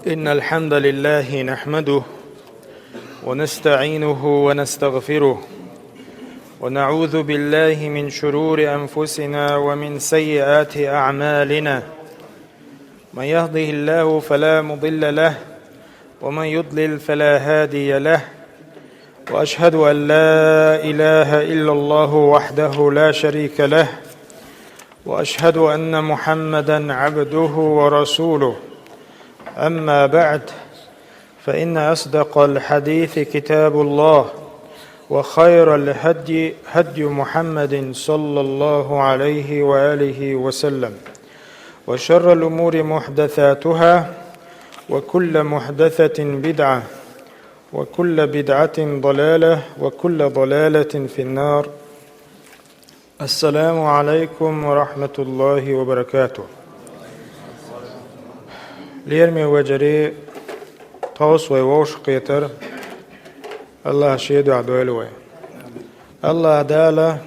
إن الحمد لله نحمده ونستعينه ونستغفره ونعوذ بالله من شرور أنفسنا ومن سيئات أعمالنا. من يهده الله فلا مضل له ومن يضلل فلا هادي له، وأشهد أن لا إله إلا الله وحده لا شريك له، وأشهد أن محمدا عبده ورسوله. أما بعد، فإن أصدق الحديث كتاب الله، وخير الهدي هدي محمد صلى الله عليه وآله وسلم، وشر الأمور محدثاتها، وكل محدثة بدعة، وكل بدعة ضلالة، وكل ضلالة في النار. السلام عليكم ورحمة الله وبركاته. ليرمي وجري توس ويوش قيتر الله شيد عدويلوي الله دالا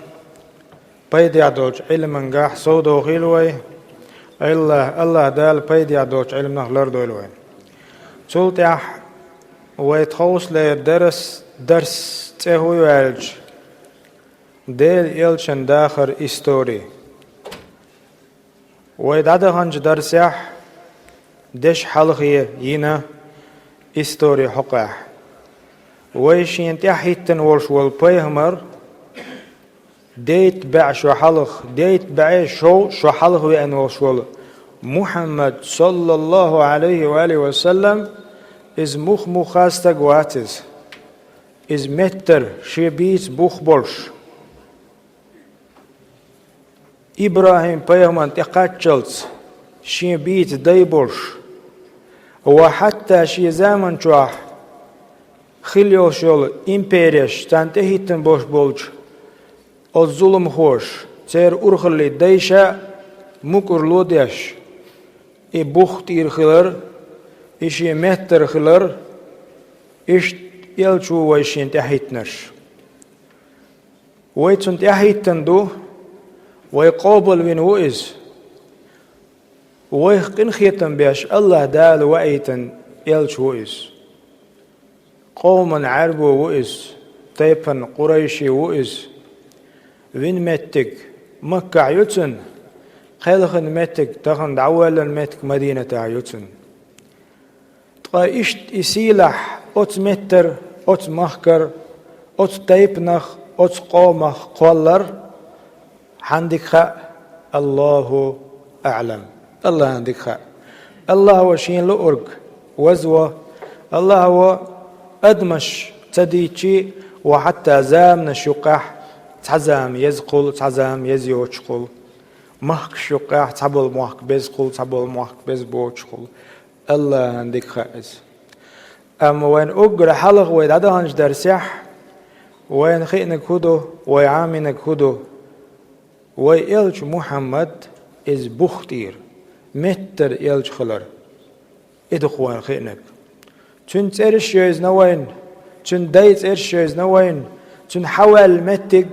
بيدي عدوج علم نجاح صودو غيلوي الله دال بيدي عدوج علم نهلر دويلوي تولتح ويتخوص لي درس تهوي والج ديل يلشن داخر استوري ويدعدهنج درسيح دش حلقية ينا استوري حقاح ويشين تحيتن ورش والبيهمر ديت باع شو حلق ديت باع شو حلق وين ورشول محمد صلى الله عليه وآله وسلم إز مخاستق واتز إز متر شبيت بوخبرش إبراهيم بيهمر تقاتشلت شبيت ديبرش وحتى شي زمن جوح خليو شول إمبيريش تنتهيتن بوش بولج الظلم خوش تير أرخلي ديشا مكر لوديش بوخت إرخلر إشي مهتر خلر إش يلشو ويشين تحيتنش ويتن تحيتن دو ويقابل وين وإز ويخقن خيتن بيش الله دال وأيتن يلش وإز قوما عربو وإز تيبن قريشي وإز وين متك مكة عيوتن خيلخن متك تخن دعوالا متك مدينة عيوتن تقا إشت إسيلح أت متر أت مخكر أت تيبنخ أت قومخ قولر عندك خاء الله أعلم. الله عندك خاء الله هو شين لأرق وزوة الله هو أدمش تديتشي وحتى زام نشقح تعزام يزقل تعزام يزيوشقل محك شقح تعبل محك بزقل تعبل محك بزبوشقل الله عندك خاء. أما وين أقر حلق ويدعدهنش درسيح وين خينك هدو ويعامنك هدو ويلج محمد إز بختير متر يلج خلر إدخوان خينك تون ترش يز نوين تون دايت إرش يز نوين تون حوال متك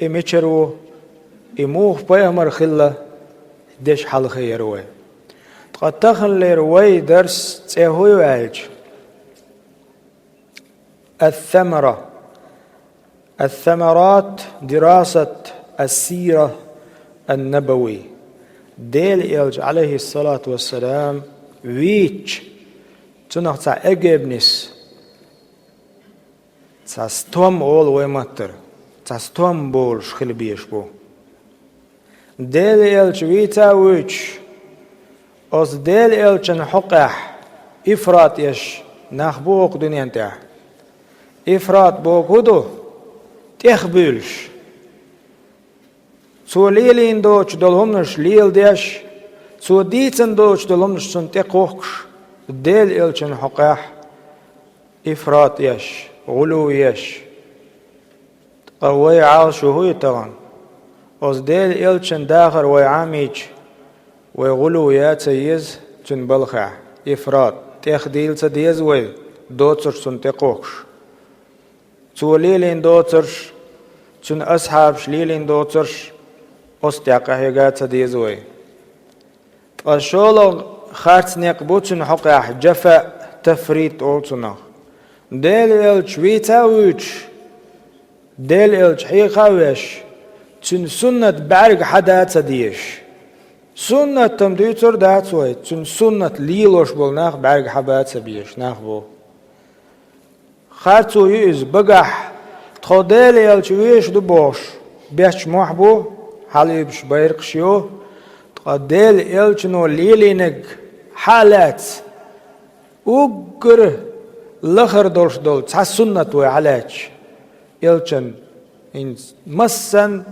إميشرو إموخ بيامر خلا دش حل خيروي قد تخن ليروي درس تهوي والج الثمرات دراسة السيرة النبوي ديل إلج عليه الصلاة والسلام ويتش تنقطع أجبنس تستوم أول ويمتر تستوم بولش خلبيش بو ديل إلج ويتا ويتش أص ديل إلج نحقح إفراط يش نخبوك دنيا انتح إفراط بوك هدو تخبيلش سو ليلين دوش دولهمنش ليل ديش سو ديتن دوش دولهمنش سنتقوكش ديل إلشن حقاح إفراط يش غلو يش قوي عالشو هو طبعا أص ديل إلشن داخر ويعاميج ويغلو ياتسيز تنبلخع إفراط تخديل تديز وي دوتر سنتقوكش سو ليلين دوترش تن أصحابش ليلين دوترش أستيقظ هيجات ديزوي. أشولو خارت نقبوتن حقا جفا تفريط أولتنا ديل إلش ويتاويش ديل إلش حيقاويش تن سنة بعرق حداثة ديش سنة تمديتر داتوي تن سنة ليلوش بول ناخ بعرق حباثة بيش ناخ بو خارتو يز بقح تخو ديل إلش ويش دو بوش بيش محبو حاليبش بيرقشيو تخو ديل إلش نو ليلينك حالات وقر لخر دولش دول تح سنة وعلاج إلشن إن مسن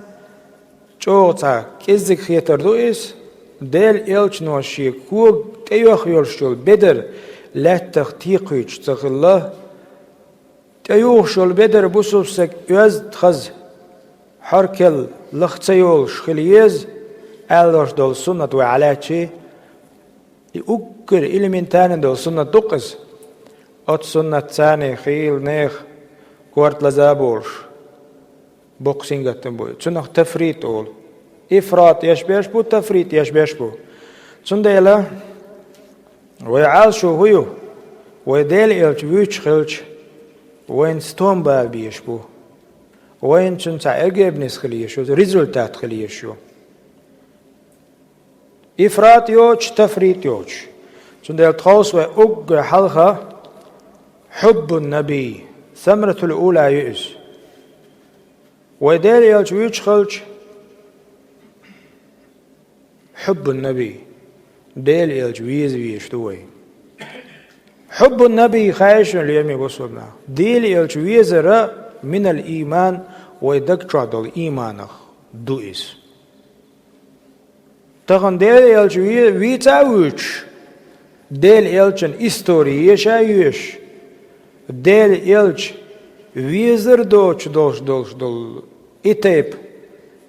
جوتا كيزك خيتر دوئس ديل إلش نوشي كوغ كيوخ يولشول بدر لا تختيقيش تغلاه تيوخ شول بدر بوسوسك يوز تخز حركل لختيولش خليز ألوش دول سنة وعلاج يؤكر إلمين تاني دول سنة دقس أت سنة تاني خيل نيخ كورت لزابورش بوكسينغ تنبوي سنة تفريط أول إفراط يشبيش بو تفريط يشبيش بو سنديلا ويعال شو هيو ويديل إلش ويش خلش وين ستون بال بيش بو وين سنة إرجبنس خليشو ريزولتات خليشو إفراط يوش تفريط يوش سنديل تخوص ويأق حلقة حب النبي ثمرة الأولى يئس ويديل يلش ويش خلش حب النبي ديل يلش ويش دوي حب النبي خايش اليوم يقصدنا ديل يلش ويزر من الإيمان ويدك تعدل إيمانك دوئس تغن ديل يلش ويتاوش ديل يلشن إستوري يشايش ديل إلش ويزر دوش دول إتيب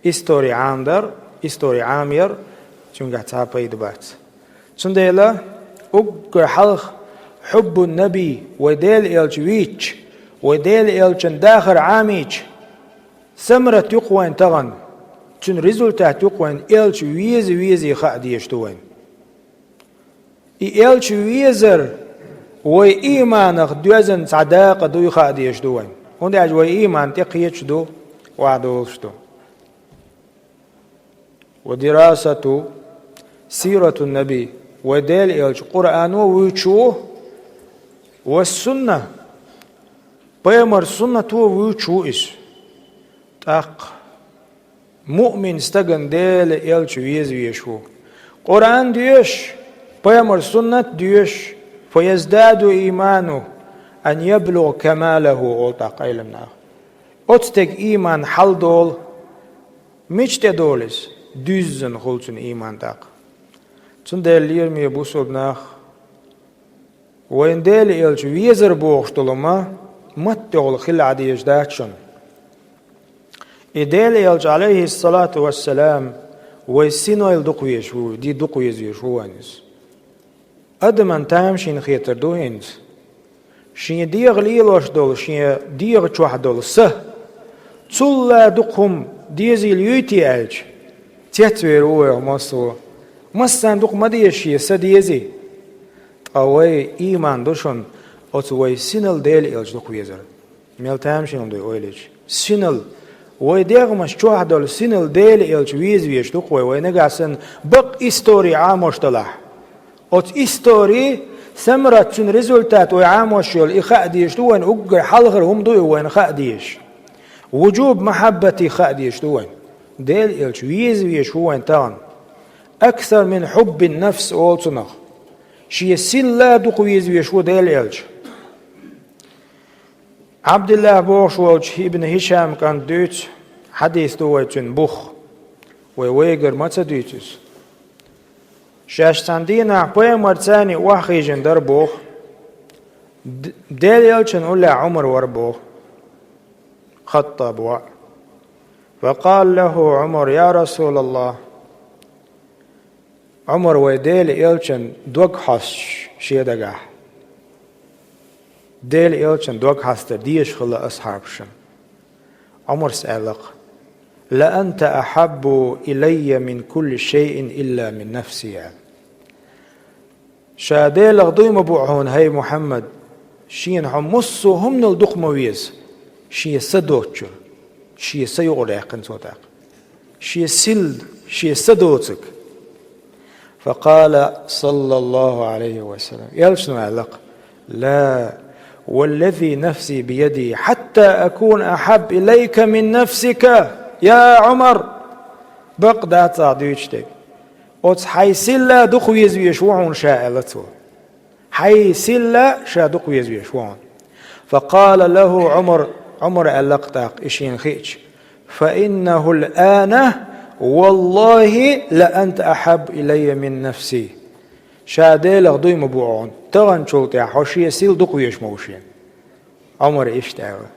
إستوري عامدر إستوري عامير چونگه تعبه يدبات سنديلا أقر حلق حب النبي وديل إلش ويش وديل إلشن داخر عاميش ثمرة يقوين تغن چون ريزولتات يقوين إلش ويزي خاديش دوين إلش ويزر وي إيمانك دوزن صداقة دو يخاديش دوين هندي أج وي إيمان تقيتش دو وعدولش دو ودراسة سيرة النبي وديل إلش قرآن ويشوه والسنة بيمر سنة ويشو إس تاق مؤمن استغن ديل إلش ويشوه قرآن ديش بيمر سنة ديش فيزداد إيمانه أن يبلغ كماله أولتا قيلمنا أتتك إيمان حل دول مش تدولس düzün خلصن إيمان داق تندل يرمي بوسودناخ وين دل إلش ويزر بوخش دولما متقول خل عديش داتشن إدل إلش عليه الصلاة والسلام ويسينو الدقويش هو دي دقويش هو أنس أدمن تامشين خيتر دوهنز شين ديغ ليلوش دول شين ديغ چوح دول سه تسولا دقهم ديزي اليوتي ألج تيتوير هو مصو مستان دق مديشي سديزي أوي إيمان دوشن أتوي سينل ديل إلج دق ويزر ميل تامشين دو أولج سينل وي ديغ مش چوح دول سينل ديل إلج ويش دق وي نقاسن بق إستوري عاموش دلح أت إستوري ثمرة تن ريزولتات وعاموش يول إخاديش دوين أقر حلغر هم دوي وين خاديش وجوب محبتي خاديش دوين ديل إلش ويش هو انتان أكثر من حب النفس أولتنخ شي سين لا دق ويش هو ديل إلش عبد الله بوش والش ابن هشام كان دوت حديث دويتن بوخ ويويقر متى دوتس شاشتاندينا بيمر تاني واخي جندر بوخ ديل يلشن أولا عمر وربوخ خطب وع فقال له عمر يا رسول الله عمر ويديل يلشن دوك حش شيدقح ديل يلشن دوك حستر ديش خلا أصحابشن عمر سألق لأنت أحب إلي من كل شيء إلا من نفسي شاديل غضيم بوعون هاي محمد شين حمصو هم نلدق مويز شي سدوتشر شي سيغريقن صوتاق شي سلد شي سدوتك فقال صلى الله عليه وسلم يلشنو علق لا والذي نفسي بيدي حتى أكون أحب إليك من نفسك يا عمر بقدات صاديوشتك أوتس حيسلا دخو يزويشوعون شائلته حيسلا شا دخو يزويشوعون فقال له عمر اللقطاق إشين خيش فإنه الآن والله لأنت أحب إلي من نفسي شاديل غضوي مبوعون تغن شلطي حوشي سيل دقو يشموشين عمر اشتاوه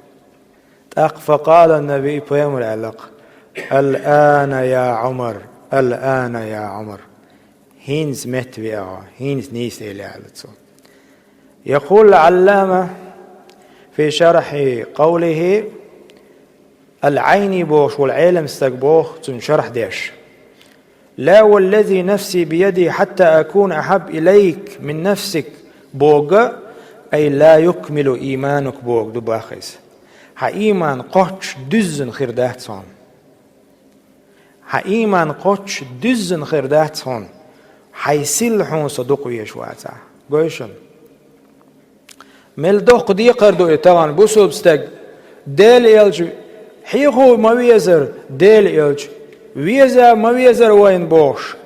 فقال النبي بيامر علق الآن يا عمر الآن يا عمر هينز متويا هينز نيس إلي علتو يقول العلامة في شرح قوله العين بوش والعلم استقبوخ تنشرح ديش لا والذي نفسي بيدي حتى أكون أحب إليك من نفسك بوغ أي لا يكمل إيمانك بوغ دباخيس ها إيمان قوش دزن خردات صان ها إيمان قوش دزن خردات صان حيسلحون صدقوا يشواتا قويشن ملدوق دي قردو إتغان بوسو بستق ديل يلج حيخو مويزر ديل يلج ويزا مويزر وين بوش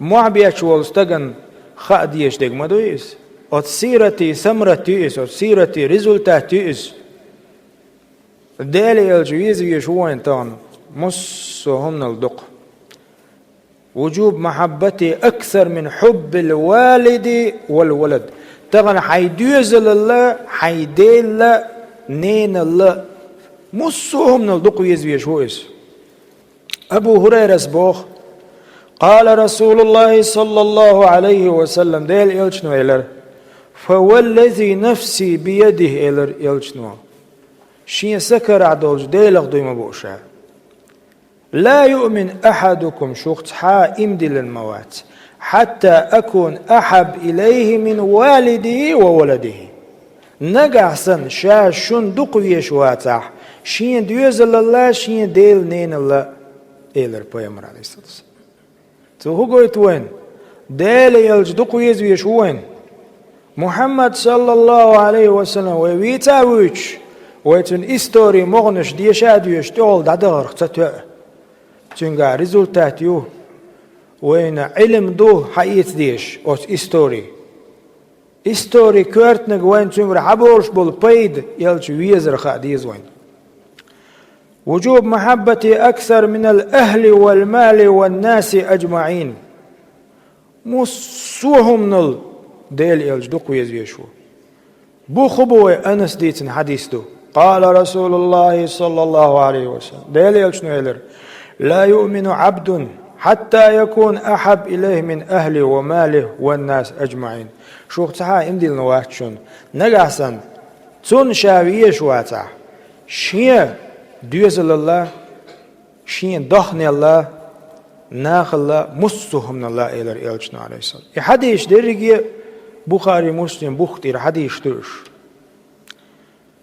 معبيش والستغن خاديش ديك مدويس ات سيرتي سمرتيس ات سيرتي ريزولتاتيس ديل يلج ويزيش وين تان مصو هم الدق وجوب محبتي أكثر من حب الوالد والولد تغن حيدوزل الله حيديل نين الله مصوهم نلدقوا يزويش هويس أبو هريرة سبوخ قال رسول الله صلى الله عليه وسلم ديل يلشنو إلر فوالذي نفسي بيده إلر يلشنو شين سكر عدوج ديل أغضي مبوشا لا يؤمن أحدكم شوخت حا إمدي للموات حتى أكون أحب إليه من والده وولده نقعسن شاشون دقويش واتح شين ديوزل الله شين ديل نين الله إيلر بيامر عليه الصلاة والسلام هو قلت وين ديل يلج دقويز ويش وين محمد صلى الله عليه وسلم ويتا ويش ويتن إستوري مغنش ديشاد ويش تول دادغر ختتوه تنقع ريزولتات يو وين علم دو حقيت ديش اوس استوري كورتنق وين تنقر حبورش بول بيد يلش ويزر خاديز وين وجوب محبتي أكثر من الأهل والمال والناس أجمعين مصوهم نل ديل يلج دو قويز ويشو بو خبوه أنس ديتن حديث دو قال رسول الله صلى الله عليه وسلم ديل يلج نويلر لا يؤمن عبد حتى يكون أحب إليه من أهله وماله والناس أجمعين شوخ تحا امدي النواتشون نقاسن تون شاوية شواتح شيء ديوزل الله شيء دخن الله ناخ الله مصهم من الله إلى إلشنا عليه السلام حديث درجي بخاري مسلم بختير حديث درش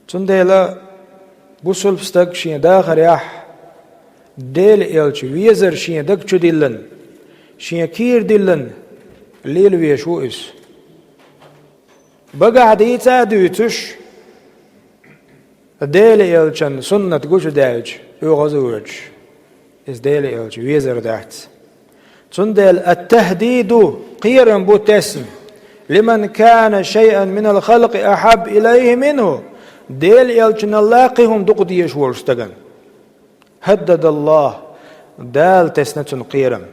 تون ديلا بوصل بستق شيء داخل يح ديل إلش ويزر شين دكتشو ديلن شين كير ديلن الليل ويشو إس بقى عديتا دوتش ديل إلشن سنة قوش داج يغزوج إس ديل إلش ويزر دات تندل التهديد قيرا بوتسم لمن كان شيئا من الخلق أحب إليه منه ديل إلشن اللاقيهم دقدي يشور استغن هدد الله دال تسنة قيرم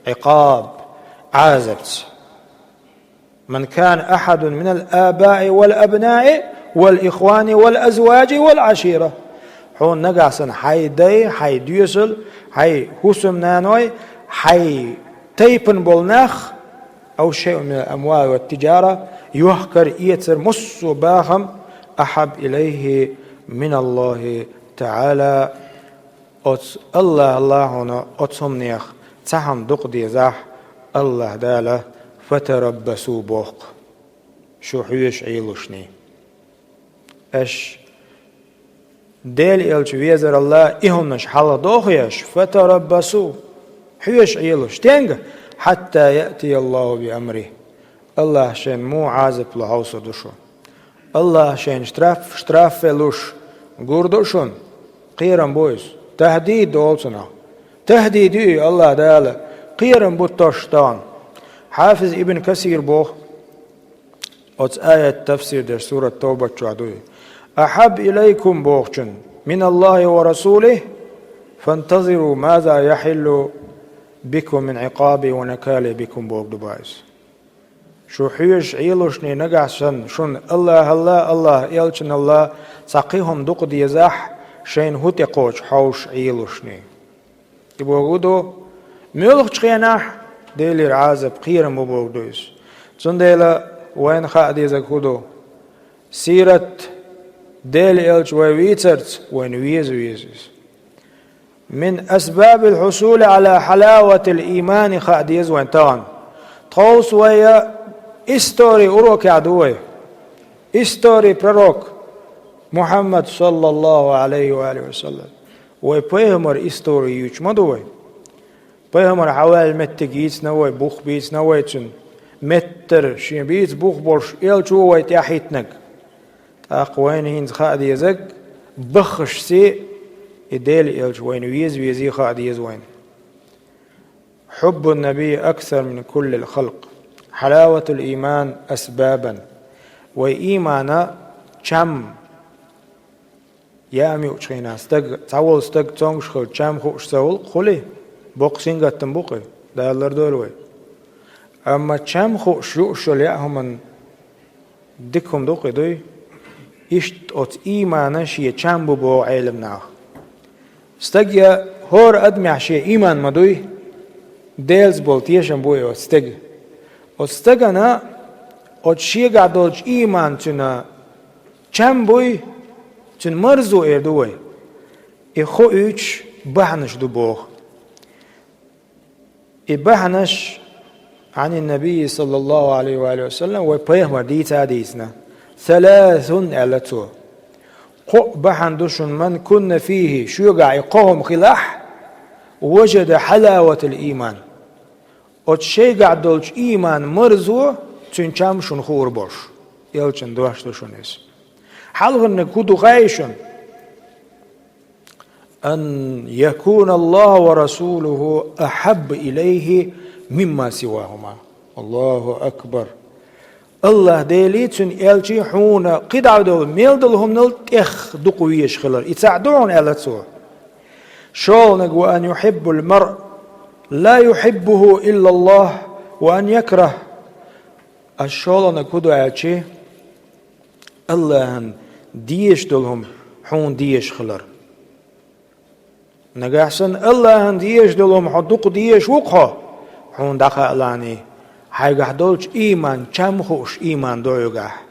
عقاب عازبت من كان أحد من الآباء والأبناء والإخوان والأزواج والعشيرة حون نقعسن حي دي حي ديوسل حي حسم نانوي حي تيبن بولناخ أو شيء من الأموال والتجارة يحكر إيتر مصو باهم أحب إليه من الله تعالى الله هنا أتصمنيخ تهم دق دي زاح الله داله فتربسوا بوق شو حيش عيلوشني اش ديل إلش ويزر الله إهمنش حالة دوخيش فتربصوا حيش عيلوش تنجا حتى يأتي الله بأمره الله شين مو عازب لهوس دوشو الله شين شتراف فلوش قردوشون قيرن بويس تهديد دولسنا تهديدي الله داله قيرن بوتوشتان حافظ ابن كثير بوخ أوت آية تفسير در سورة توبة شعدوي أحب إليكم بوخشن من الله ورسوله فانتظروا ماذا يحل بكم من عقابي ونكالي بكم بوخ دبايس شو حيش عيلوشني نقعشن شن الله الله الله يلشن الله ساقيهم دوق ديزاح شين هوتي قوش حوش عيلوشني يبوغودو ميولخ چخيناح ديلي رعازب قيرم بوغدويس چون ديلا وين خا ديزا كودو سيرة ديلي إلش ويويترت وين ويزويزيس من أسباب الحصول على حلاوة الإيمان خا ديز وين تان تخوص ويا استوري أروك عدوي استوري بروك محمد صلى الله عليه وآله وسلم ويبيهمر استوري يوش مدوي بيهمر حوال متجيس نوي بوخ بيس نوي تن متر شين بيس بوخ برش إل شو ويت يحيتنك أقوين هينز خاد يزك بخش سي إديل إل شوين ويزي خاد يزوين حب النبي أكثر من كل الخلق حلاوة الإيمان أسبابا وإيمانا شم يامي وشينا تعول استق تونش خل شم خوش سول خلي بوقسين قتن بوقي دالر دولوي أما شم خوش يوشل ياهم من دكهم دوقي دوي إشت أت إيمانا شيء شم بو علمنا استقيا هور أدمع شيء إيمان مدوي ديلز بولتيشن بوي استق استقنا أت شيء قادولش إيمان تنا شم بوي تن مرزو إردوي إخو إيش بحنش دبوخ إبحنش عن النبي صلى الله عليه وآله وسلم ويبيه ديتا ديسنا ثلاث ألتو قو بحن دوشن من كن فيه شيقع يقوم خلاح وجد حلاوة الإيمان وتشيقع دولش إيمان مرزو تنشام شن خور بوش يلچن دوش دوشن اسم حلغن كودو غايشن أن يكون الله ورسوله أحب إليه مما سواهما الله أكبر الله ديليتن إلجي حونا قدع دول ميلدلهم نلت إخ دقويش خلر يتعدون ألتسوه شولنق وأن يحب المرء لا يحبه إلا الله وأن يكره الشولنق كودو ألجي الله ديش دولهم حون ديش خلر نجاحسن الله ديش دولهم حدوق ديش وقها حون دقا ألاني حيقح دولش إيمان كم خوش إيمان دويقح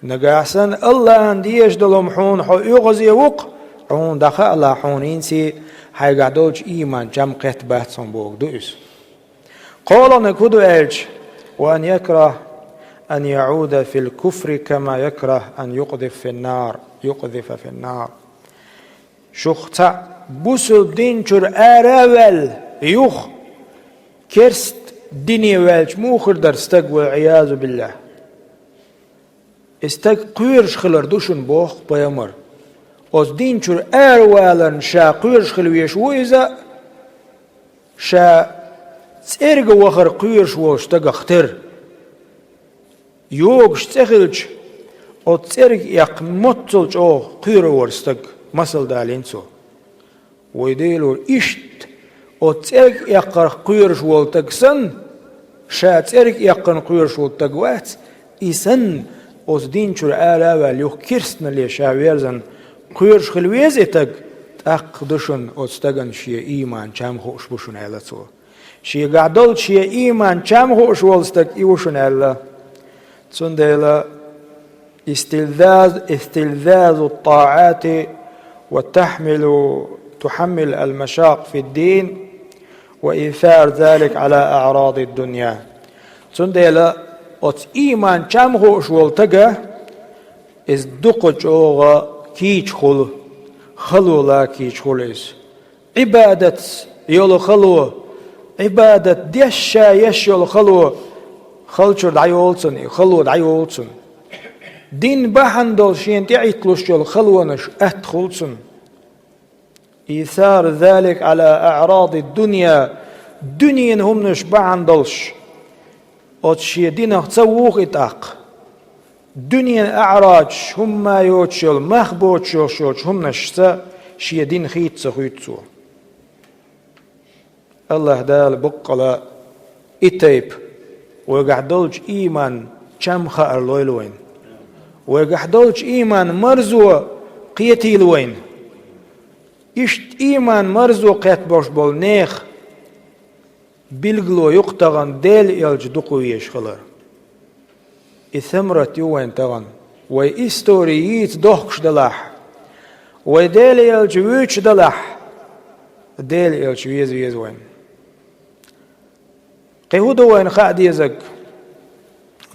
نجاحسن الله ديش دولهم حون حو يغزي وق حون دقا الله حون إنسي حيقح دولش إيمان كم قهت بحثن بوق دويس قال نكودو إلش وأن يكره أن يعود في الكفر كما يكره أن يقذف في النار شخصا بوسل دينشر أراول يخ كرست ديني والش موخر در استق والعياذ بالله استق قيرش خلر دوشن بوخ بيامر اوز دينشر أراولن شا قيرش خلويش وإذا شا تسرق وخر قيرش واشتق اختر يوغش تخلج او تسرق يق مطلج او قيرو ورستق مسل دالينسو ويديلو إشت او تسرق يقر قيرش والتقسن شا تسرق يقن قيرش والتقوات إسن اوز دينشور آلا واليوخ كرسن اللي شاويرزن قيرش خلويز اتق تقدشن او تستقن شي إيمان چام خوش بشن آلتو شي قعدل شي إيمان چام خوش والستق إيوشن آلا تندل استلذاذ الطاعات تحمل المشاق في الدين وإيثار ذلك على أعراض الدنيا تندل ات إيمان كم خوش والتجا إز دقج أوغا كيش خل خلو لا كيش خليس عبادة يول خلو عبادة ديشا يش يول خلو خلشر دعيولتن خلو دعيولتن دين بحندل شين تعيتلوش يول خلونش أتخلتن إيثار ذلك على أعراض الدنيا دنيا هم نش بحندلش أتشي دينه تسووق إتاق دنيا أعراض هم ما يوتشل مخبوط شوش هم نشتا شي دين خيت سخيتسو الله دال بقلا إتيب ويقعدولج إيمان كم خأر لويلوين ويقعدولج إيمان مرزو قيتي لوين إشت إيمان مرزو قيت برش بول نيخ بلغلو يقتغن ديل يلج دقويش خلر إثمرت يوين تغن وإستورييت دوخش دلاح وديل يلج ويش دلاح ديل يلج ويز وين قيهودو وين خاد يزق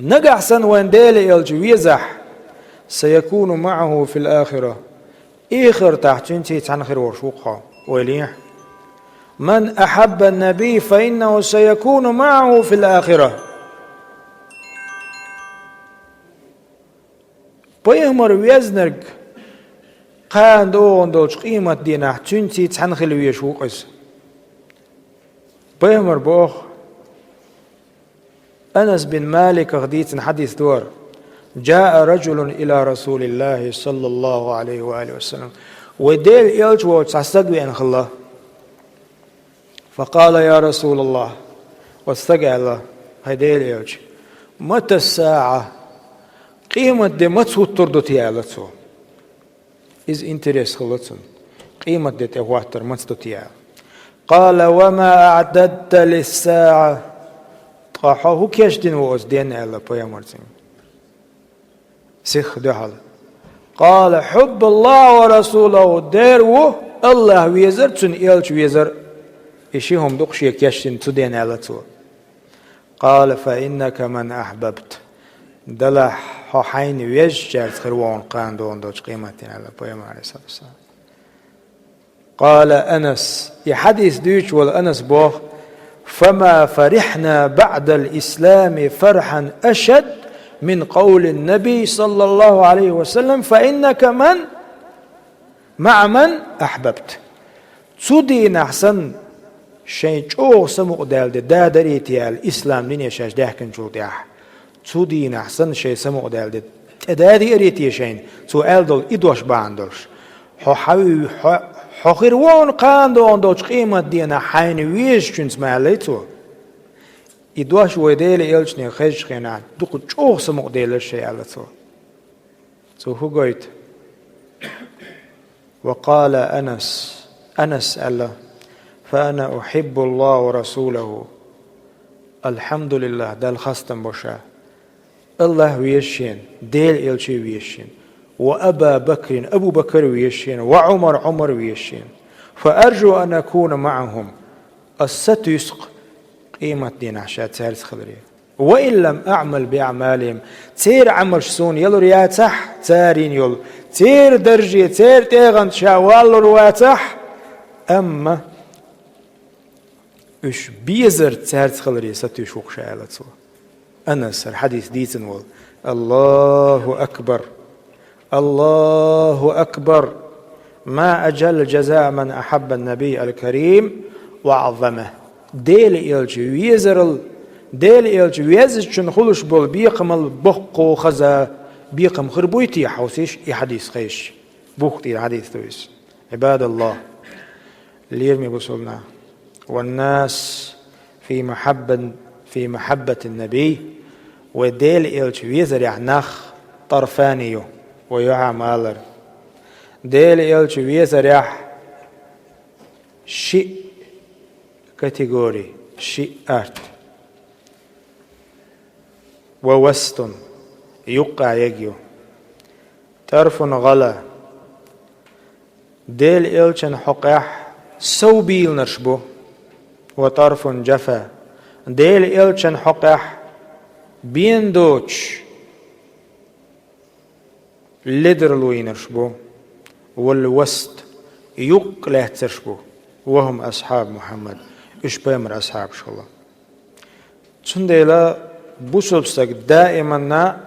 نقعسن وين ديل يلج ويزح سيكون معه في الآخرة إخر تحتين تنخر وشوقها وليح من أحب النبي فإنه سيكون معه في الآخرة بيهمر ويزنرق قان دون دوش قيمة دينا تنتي تنخل ويشوقس بيهمر بوخ أنس بن مالك غديت حديث دور جاء رجل إلى رسول الله صلى الله عليه وآله وسلم وديل إلج وتستقبي أنخ الله فقال يا رسول الله واستقع الله هديل إلج متى الساعة قيمة دي ما تسوتر دوتي آلتو إز انتريس خلطن قيمة دي تهواتر ما تسوتي قال وما أعددت للساعة هو كيش دين ووز دين آلا بيا مرتين سيخ دهال قال حب الله ورسوله دير الله ويزر تن إلج ويزر إشيهم دقشي كيشتن تدين آلا تو قال فإنك من أحببت دلح حين ويججر خروان قان دون دوش قيمتين على بيام عليه الصلاة والسلام قال أنس يحديث دوش والأنس بوخ فما فرحنا بعد الإسلام فرحا أشد من قول النبي صلى الله عليه وسلم فإنك من مع من أحببت تودين أحسن شيء جو سمو دال دا دريتي الإسلام لين يشاش دهكن جو داح تودين أحسن شيء سمو دال دا دي أريتي شين تو ألدل إدوش باندلش حخيروان قاندون دوش قيمة دينا حين ويش كنت معليتو إدوش ويديل إلشني خيش خينا دوكو جوه سمو ديل الشيء علتو تو هو قيت وقال أنس ألا فأنا أحب الله ورسوله الحمد لله دال خستم بشا الله ويشين ديل إلشي ويشين وأبا بكر أبو بكر ويشين وعمر عمر ويشين فأرجو أن أكون معهم الستيسق قيمة دين عشاء تارس خضري وإن لم أعمل بأعمالهم تير عمل شسون يلو رياتح تارين يل تير درجي تير تيغن شاوال رواتح أما إش بيزر تارس خضري ستيشوق شاالتو أنس الحديث ديتن وال الله أكبر الله أكبر ما أجل جزاء من أحب النبي الكريم وعظمه ديل إلجي ويزرل ديل إلجي ويزج خلش بول بيقم البقو خزا بيقم خربويتي حوسيش حديث خيش بوختي الحديث تويس عباد الله اللي يرمي بصلنا والناس في محبة النبي وديل إلجي ويزر يعناخ طرفانيو ويعمل ديل إلجي ويزر يح شيء كاتيجوري شيء أرت ووسط يقع يجيو طرف غلا ديل إلشن حقح سوبيل نرشبو وطرف جفا ديل إلشن حقح بين دوتش لدر لوينرشبو والوسط يقلاترشبو وهم أصحاب محمد إيش بيمر أصحاب شاء الله تنديلا بوسوبستك دائما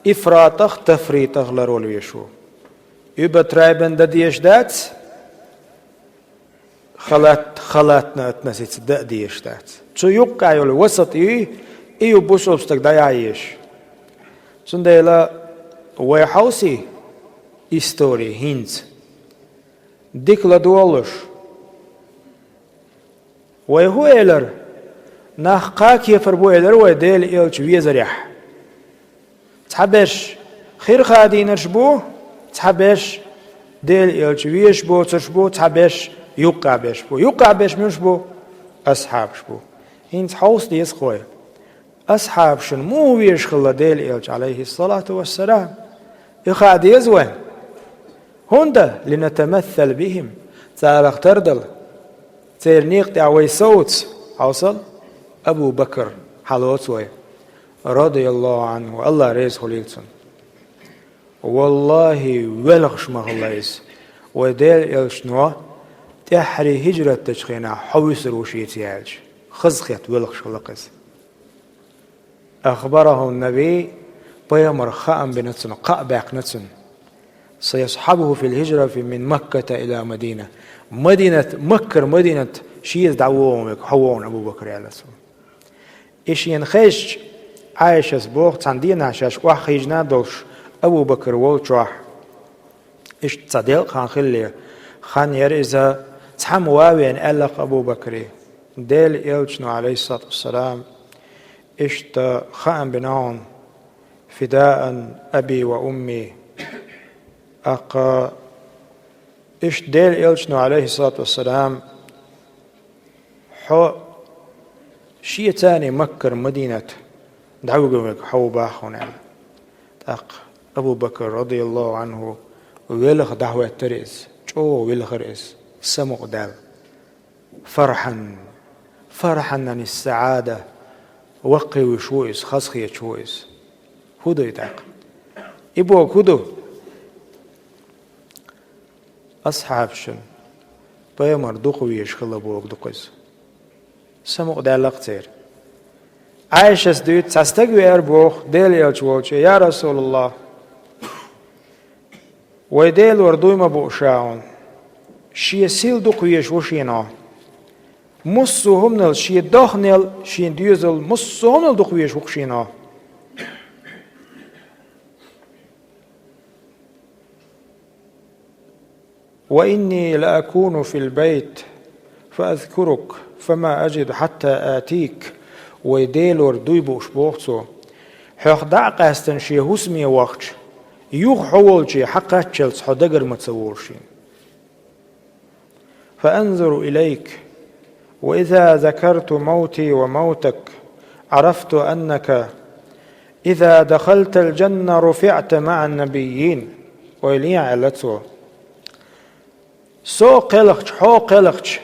إفراطخ تفريطخ لرول يشو يبترايبن دديش دات خلاتنا اتنسيت دديش دات تسو يقع يول وسط إيو بوسوبستك دايش تنديلا ويحوسي إستوري هينز ديك لدولش ويهو إلر ناخ قاك يفربو إلر ويديل إلش ويزريح تحبش خير خادين رشبو تحبش ديل إلش ويشبو ترشبو تحبش يوقع بيش منشبو أصحاب شبو هينز حوص ديس خوي أصحاب شن مو ويشخل ديل إلش عليه الصلاة والسلام يخاد يزوين هندا لنتمثل بهم تارخ تردل تيرنيق تعوي صوت حوصل أبو بكر حلوتوي رضي الله عنه الله ريز خليلتن والله ولغش مغليز وديل الشنو تحري هجرة تشخينا حويس روشيتي عالج خزخيت ولغش خلقز أخبره النبي بيمر خام بنتسن قابق نتسن سيصحبه في الهجرة من مكة إلى مدينة مدينة شيز دعوهم حوون أبو بكر عليه السلام إيش ينخش عايشة سبوخ تندينا عشاش وحيجنا دوش أبو بكر والجوح إيش تصدق خان خلي خان يرزا تحم واوين ألق أبو بكر ديل إلشنو عليه الصلاة والسلام إيش خان بنون فداء أبي وأمي أقا إيش ديل إلشنو عليه الصلاة والسلام حو شيء تاني مكر مدينة دعوة حو باخون تاق أبو بكر رضي الله عنه ويلخ دعوة تريز جو ويلخ رئيس سمو دال فرحا عن السعادة وقي وشويس خسخي شويس هدو يتاق إبوك هدو أصحاب شن بيمر دقوي يشخل أبوك دقوز سمو دال قتير عايشة سدوت تستقوي أربوخ ديل يلجوش يا رسول الله ويديل وردوي مبوشاون شي سيل دقويش وشينا مصو همنل شي دخنل شي ديوزل مصو همنل دقويش وشينا وإني لأكون في البيت فأذكرك فما أجد حتى آتيك ويديل وردوي بوشبوخسو حيخ دعق استنشي هسمي وقت يوخ حولشي حقا تشلس حدقر متصورشي فأنظر إليك وإذا ذكرت موتي وموتك عرفت أنك إذا دخلت الجنة رفعت مع النبيين ويلي علتو سو قلقش حو قلقش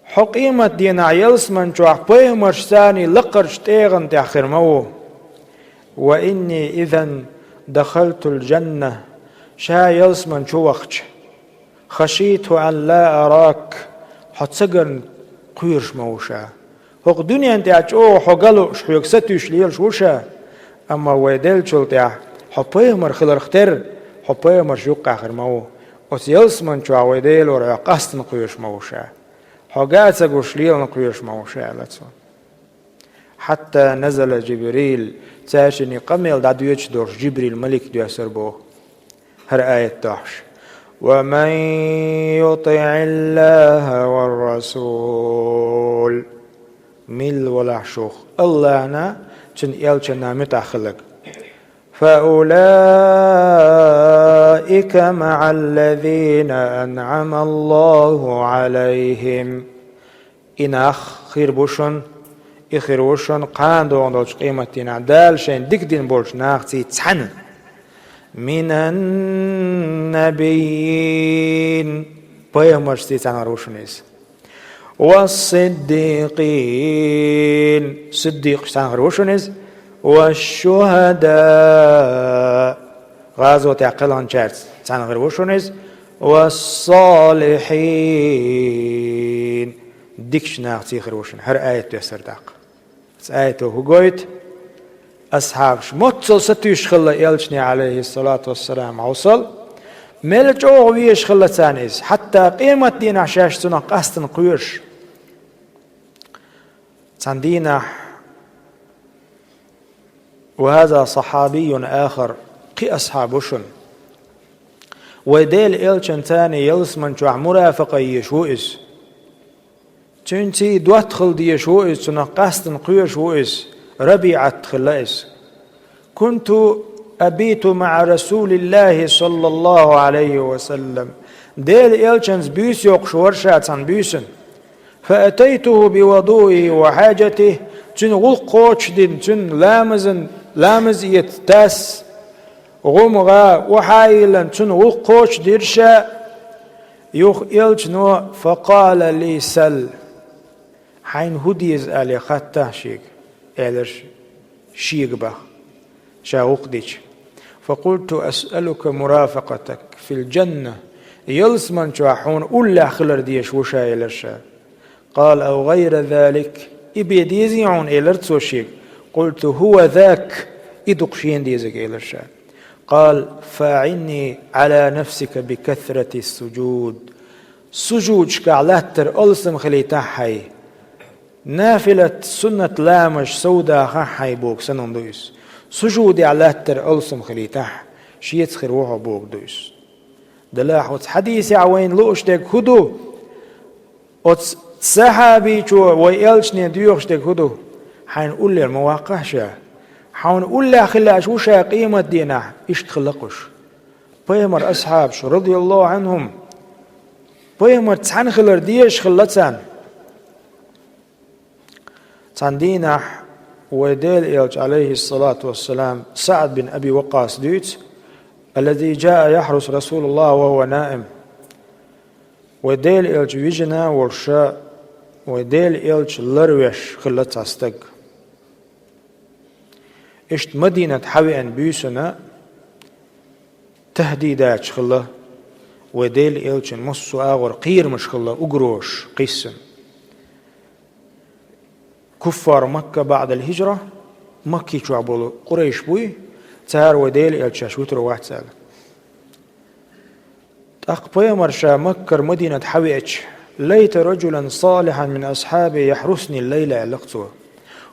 حو قيمة دينا يلس من جوح بيمرش ثاني لقرش تيغن تأخر مو وإني إذن دخلت الجنة شا يلس من جوخش خشيت أن لا أراك حتسجن قيرش موشا هق دنيا انت أجو حقلو شحيوك ستوش ليل شوشا أما ويدل شلتع حبيمر خلر اختر حبيمر شوق آخر مو وسيلس من جوا ويدل ورا قصد نقيرش موشا حقات سجوش ليل نقيرش موشا لتسون حتى نزل جبريل تاشني قميل دادويتش دورش جبريل ملك دياسر بو هر آية تحش ومن يطع الله والرسول مل ولا شوخ الله أنا تن يلشنا متأخلق فأولئك مع الذين أنعم الله عليهم إن أخير بوشن إخير بوشن قاندو عندوش قيمتنا دال شين ديك دين بولش ناختي تحن من النبيين بيامرش تيتانا روشنيس والصديقين صديق تانا روشنيس والشهداء غازوة عقلان شارس تسعنا غير وشونيز والصالحين ديكش ناغتي غير وشون هر آية يسر داق آية هقويت أصحابش متصل ستيش خلا يلشني عليه الصلاة والسلام عوصل ملج أوغويش خلا تانيز حتى قيمة دين عشاش تنق أستن قيوش تندينا وهذا صحابي آخر قي أصحابشن وديل إلشن تاني يلسمن شوع مرافقة يشوئس تنتي دواتخل دي يشوئس تنقاستن قيوش ربيعة خلائس كنت أبيت مع رسول الله صلى الله عليه وسلم ديل إلشنز بيس يقشورشات عن بيسن فأتيته بوضوئه وحاجته تن غلقوش دين تن لامز يتتاس غمغا وحايلا تن غلقوش ديرشا يخ إلشنو فقال لي سل حين هديز آلي خطه شيك إلش شيك بخ شاوق ديش فقلت أسألك مرافقتك في الجنة يلسمن شاحون أولا خلر ديش وشا إلشا قال أو غير ذلك إبي ديزيعون إلرتسو شيك قلت هو ذاك إدقشين ديزك إلشا قال فاعني على نفسك بكثرة السجود سجود شكالاتر ألسم خليتا حي نافلة سنة لامش سودا خحي بوك سنن دويس سجودي على التر ألسم خليتح شيت خروح بوك دويس دلاح وتحديثي عوين لوشتك هدو وتسحابي شو ويالشني ديوشتك هدو حين قول لي المواقع شا حين قول لي خلاش وشا قيمة دينا إيش تخلقش بيمر أصحاب شو رضي الله عنهم بيمر تسحن خلر ديش خلتسان تندينا وديل إلج عليه الصلاة والسلام سعد بن أبي وقاص ديت الذي جاء يحرس رسول الله وهو نائم وديل إلج ويجنا والشاء وديل إلج لرويش خلت استق اشت مدينة حوئن بيسنا تهديدات خلا وديل إلج مصو آغر قير مش خلا أقروش قيسن كفار مكة بعد الهجرة مكي شعبولو قريش بوي تار وديل الشاشوتر واحد سال أقبي مرشا مكر مدينة حويتش ليت رجلا صالحا من أصحابي يحرسني الليلة لقطوه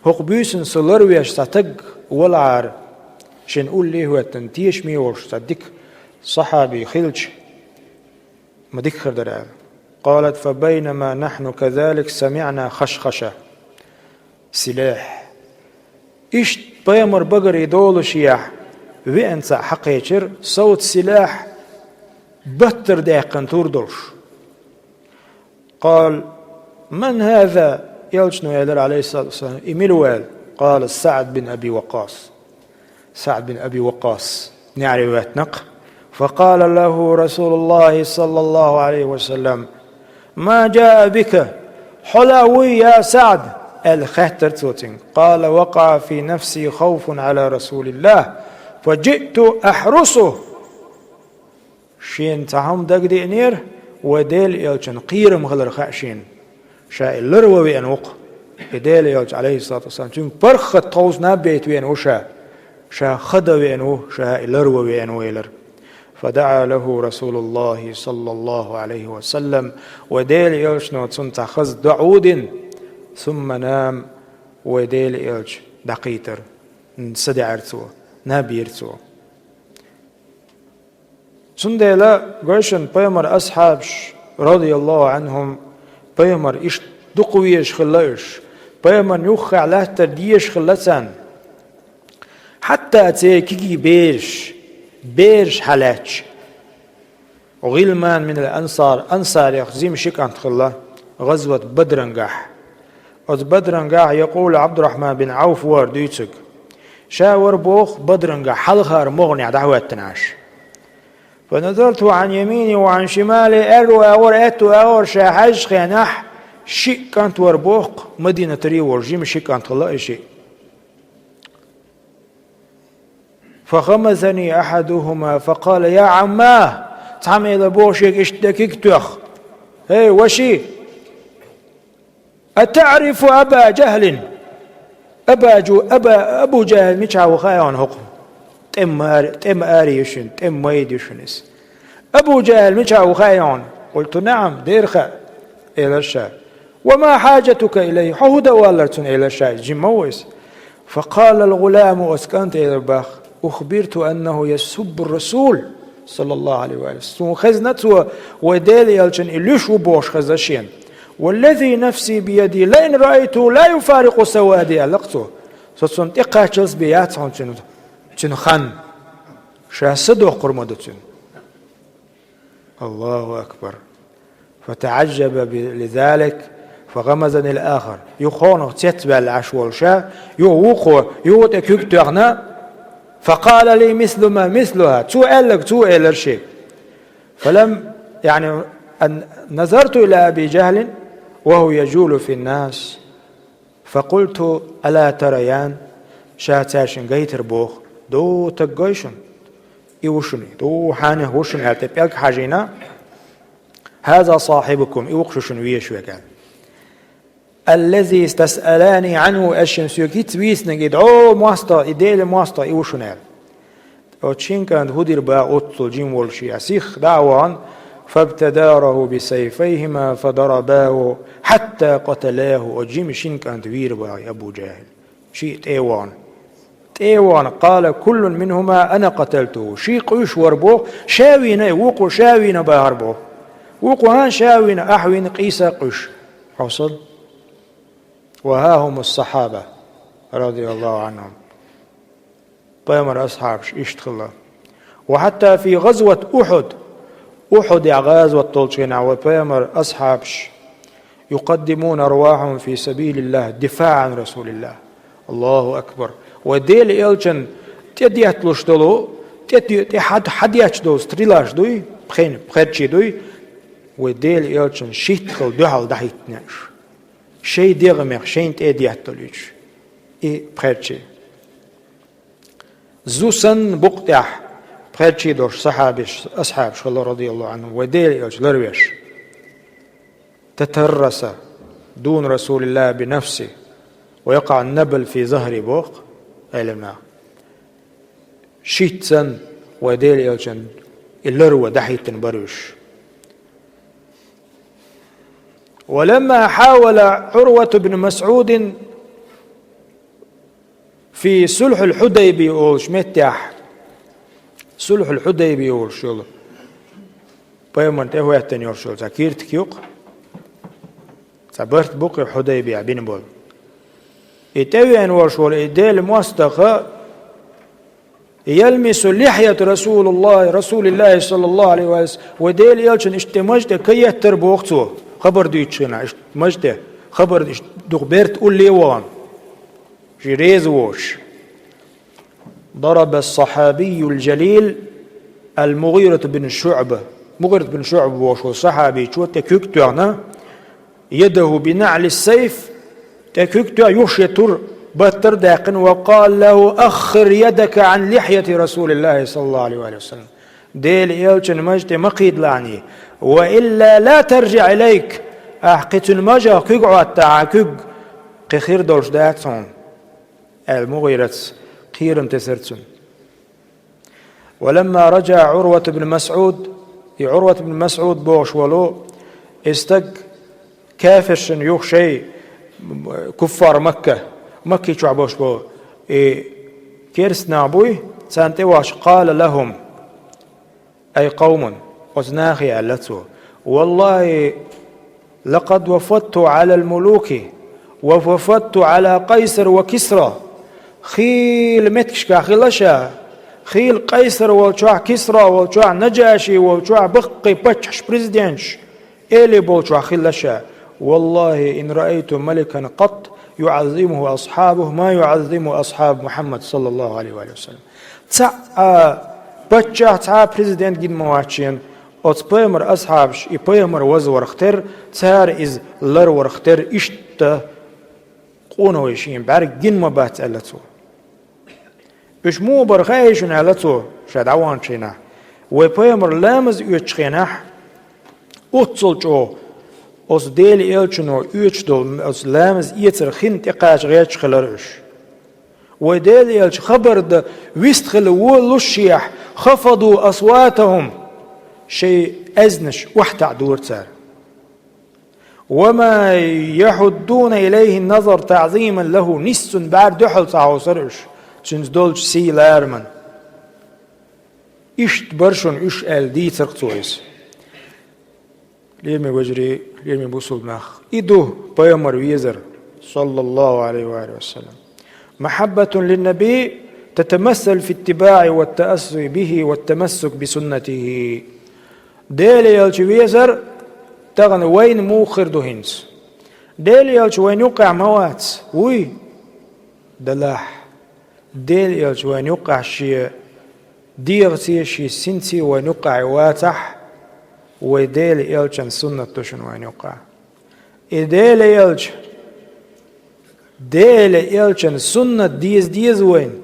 هق بيسن سلرويش ستق والعار شن قول ليه هو تنتيش ميوش تدك صحابي خلج ما ديك خردر قالت فبينما نحن كذلك سمعنا خشخشة سلاح إيش بيمر بقر يدول شياح وإنسا حقيقر صوت سلاح بتر داقن تردوش قال من هذا يلجنو يدر عليه الصلاة والسلام إميلوال قال سعد بن أبي وقاص سعد بن أبي وقاص نعرف نق فقال له رسول الله صلى الله عليه وسلم ما جاء بك حلاوي يا سعد الخاتر توتين قال وقع في نفسي خوف على رسول الله فجئت أحرسه شين تعهم دقدي نير وديل يلجن قير مغلر خاشين شاء اللروي أن وق ديل يلج عليه الصلاة والسلام تون برخة طوز نبيت وين وشا شا خدا وين شاء اللروي وين ويلر فدعا له رسول الله صلى الله عليه وسلم وديل يلج نوتسن تخذ دعود ثم نام وديل إلج دقيتر سدعرتو نابيرتو سندلا قرشن بيمر أصحابش رضي الله عنهم بيمر إيش دقويش خلاش بيمر نوخ على ترديش خلتان حتى أتيكي بيرش حلاج وغلمان من الأنصار أنصار يخزيم شكان خلا غزوة بدرنجح بدرنجح يقول عبد الرحمن بن عوف وارديتك شاور بوخ بدرنجح حلخار مغني دعوة تناش فنظرت عن يميني وعن شمالي أرو أور أتو أور شاحج خيناح شيء كانت وربوخ مدينة ري ورجيم شيء كانت الله شيء فغمزني أحدهما فقال يا عماه تعمل بوشك اشتكيك تخ هي وشي أتعرف أبا جهل أبو جهل ميشاو خايون حكم تم آري يشن تم ميد يشنس أبو جهل ميشاو خايون قلت نعم ديرخا إلى الشاي وما حاجتك إليه حهد والرتن إلى الشاي جمويس فقال الغلام أسكنت إلى الباخ أخبرت أنه يسب الرسول صلى الله عليه وسلم خزنته وديل يلشن إليش وبوش خزشين والذي نفسي بيدي لئن رأيته لا يفارق سوادي ألقته ستسون تقاتلس بياتهم تنخن شاسدو قرمدتن الله أكبر فتعجب لذلك فغمزني الآخر يخونه تتبع العشوال شا يوقو يوتكيكتغنا فقال لي مثل ما مثلها تو إلرشي فلم يعني أن نظرت إلى أبي جهل وهو يجول في الناس فقلت ألا تريان شاتاشن غيتر بوخ دو تقويشن إيوشني دو حانه وشن هاتبيلك حاجينا هذا صاحبكم إيوقشن ويشوي قال الذي استسألاني عنه الشمسيوكيت ويسنجد مواسطة إديل مواسطة إيوشنال وتشين كانت هدير با أطل جيم والشي أسيخ دعوان فابتداره بسيفيهما فضرباه حتى قتلاه وجيم شين كانت وير با أبو جهل شيء تيوان قال كل منهما أنا قتلته شيء قيش وربوه شاوين وقو شاوين بهربوه وقو هان شاوين أحوين قيسا قيش حصل وها هم الصحابة رضي الله عنهم بيمر أصحابش اشتغل وحتى في غزوة أحد يا غزوة طلشين وبيمر أصحابش يقدمون أرواحهم في سبيل الله دفاع عن رسول الله الله أكبر وديل إلشن تديات لشتلو حدياتش دو ستريلاش دوي بخيرشي دوي وديل إلشن شيتخل دوحل دحيتناش شيء ديغمخ شيء تأديات تلوش بخيرشي زوسن بقتح بخيرشي دوش صحابش أصحاب شغل رضي الله عنهم وديل إلش لرويش تترس دون رسول الله بنفسه ويقع النبل في ظهر بوق علمنا شيتسن وديل إلشن اللروة دحيتن بروش ولما حاول عروة بن مسعود في صلح الحديبية وشمتح صلح الحديبية وشول بيوم تهوى التنيور شول تكيرت كيوق صبرت بقي الحديبية بين بول يتوي أن ورشول إدال موستقى يلمس لحية رسول الله صلى الله عليه وسلم وديل يلشن اشتمجت كي يهتر بوقته خبر ديتشنا مجده خبر دغبرت قول لي وان جريز ووش ضرب الصحابي الجليل المغيرة بن شعبة وش الصحابي شو تكوكتونا يده بنعل السيف تكوكتو يشتر بتر داقن وقال له أخر يدك عن لحية رسول الله صلى الله عليه وسلم ديل يلشن مجد مقيد لعني وإلا لا ترجع إليك أحقت المجا كيقعد تعاكيق قخير دولش داتون المغيرة خير تسرتون ولما رجع عروة بن مسعود بوش ولو استق كافرشن يوخ شيء كفار مكة شعبوش بو كيرس نابوي سانتواش قال لهم أي قوم وزناخي ألتو والله لقد وفدت على الملوك ووفدت على قيصر وكسرى خيل متكشكا خيلشا خيل قيصر والشوع كسرى والشوع نجاشي والشوع بقي بتشش بريزيدنش إلي بولشوع خيلشا والله إن رأيت ملكا قط يعظمه أصحابه ما يعظم أصحاب محمد صلى الله عليه وسلم بتشا بريزيدنت جد مواتشين от поймер асхабш и поймер возвархтер цар из лар вархтер ишта قونويشين بارك جن مبات ألتو إش مو برخايشن على تو شاد عوان شينا وبيمر لامز يتشخينح أتصل أس ديل إلشنو يتشدل أس لامز يتر خنت إقاش غيرش خلرش وديل إلش خبر ده ويستخل ولوشيح خفضوا أصواتهم شيء أزنش وحتى عدور تار وما يحدون إليه النظر تعظيما له نس بعد دحل تعوصرش شنز دولش سي لارمن إشت برشون إش آل دي ترقصويس ليرمي وجري ليرمي بوصل مخ إدو بيامر ويزر صلى الله عليه وآله وسلم محبة للنبي تتمثل في اتباع والتأسي به والتمسك بسنته ديل يلش ويزر تغن وين موخر دهنس ديل يلش وين يقع موات وي دلاح ديل يلش وين يقع شيء ديغتي شي سنتي وين يقع واتح وديل يلشن سنة تشن وين يقع ديل يلشن سنة ديز وين